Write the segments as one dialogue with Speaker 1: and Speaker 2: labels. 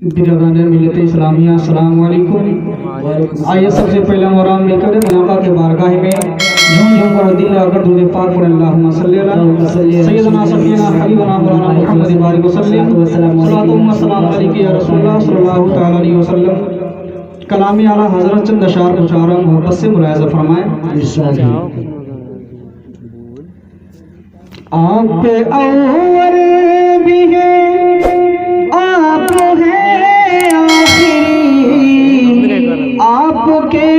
Speaker 1: बिरगाने मिलते इस्लामिया अस्सलाम वालेकुम। आइए सबसे पहले मोराम लेकर आका के बारगाह में झूम झूम कर दिल लगाकर दुरूद पाक पढ़ें। अल्लाहुम्मा सल्ली अला सय्यदना सफीना हबीबना मौलाना मुहम्मद बारिक वसल्लम सल्लल्लाहु अलैहि या रसूलुल्लाह सल्लल्लाहु तआला अलैहि वसल्लम। कलाम आला हजरत चंद अशार मुशारा मोहब्बत से मुलाहिजा फरमाएं। आप पे अव्वल भी है, आप है आखिरी, आपके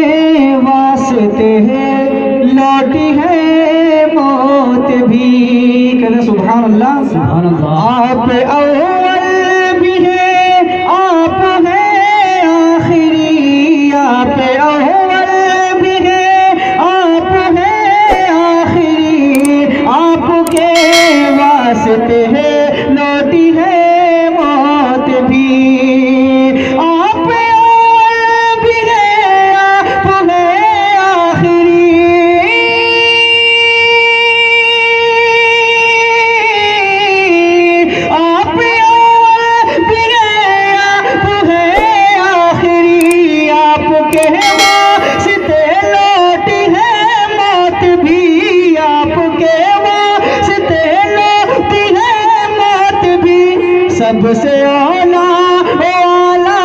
Speaker 1: वास्ते है लौटी है मौत भी। कहते सुभान अल्लाह सुभान अल्लाह। आप पे अव्वल भी है, आप है आखिरी, आप पे अव्वल भी है, आप है आखिरी, आपके वास्ते है लौटी है मौत भी। आप अव्वल भी है, आप है आखिरी, आप अव्वल भी है, आप है आखिरी, आपके वास्ते लौटी है मौत भी, आपके वास्ते लौटी है मौत भी। सबसे आला आला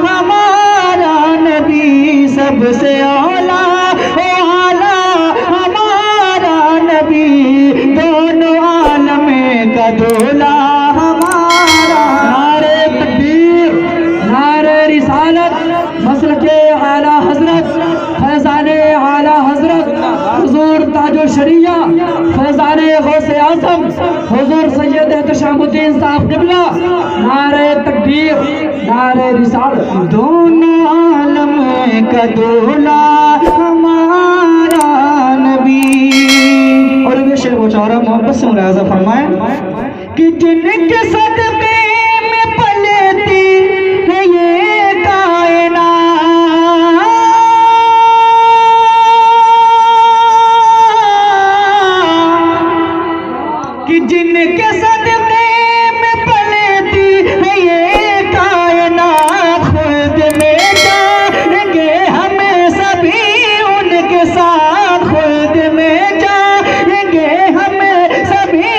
Speaker 1: हमारा नबी, सबसे आला आला हमारा नबी, दोनों आलम का दूल्हा हमारा। नारे तकबीर, नारे रिसालत, मसलके आला हजरत, फैजाने आला हजरत हुजूर ताजो शरिया, फैजाने गौसे आजम हुजूर सैयद एहतशामुद्दीन साहब क़िबला। नारे तकबीर, नारे रिसालत, दोनों आलम का दूल्हा हमारा नबी। और ये शेर बेचारा मोहब्बत से मुलाहिजा फरमाएं कि जिनके सदमे में पलती है ये कायनात, कि जिनके सदमे में पलती है ये कायनात, खुद में जाएंगे हमें सभी उनके साथ, खुद में जाएंगे हमें सभी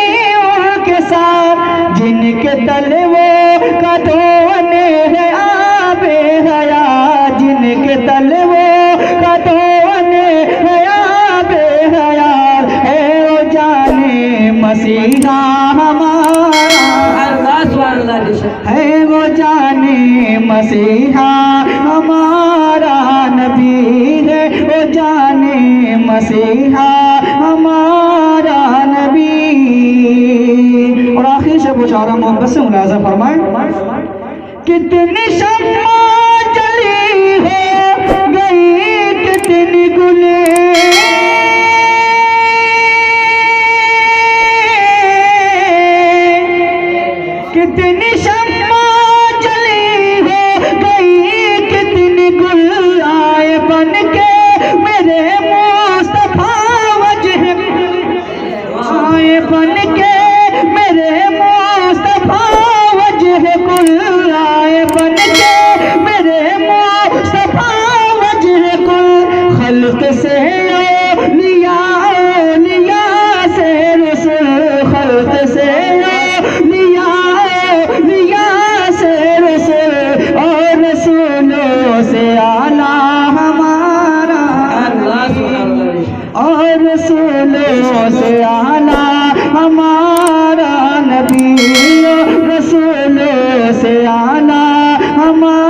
Speaker 1: उनके साथ। जिनके तलवों का धोने है आबे हयात, जिनके तलवों का धोने है आबे हयात, है वो जाने मसीहा हमारा, है वो जाने मसीहा हमारा नबी, है वो जाने मसीहा हमारा नबी। और आखिर से बेचारा मोहब्बत से मुलाहिजा फरमाएं, कितनी शम्मा जली हो गई, कितनी गुले, कितनी शम्मा जली हो गई, कितनी गुल आए बन के मेरे मुस्तफा वजह, आए बन के मेरे मुस्तफा वजह कुल, आए बन के मेरे मुस्तफा वजह कुल। खल्क से लिया लिया से रसूल, खल्क से लिया लिया से रसूल, और रसूलों से आला हमारा, और रसूलों से आला हमारा नबी, रसूलों से आला हमारा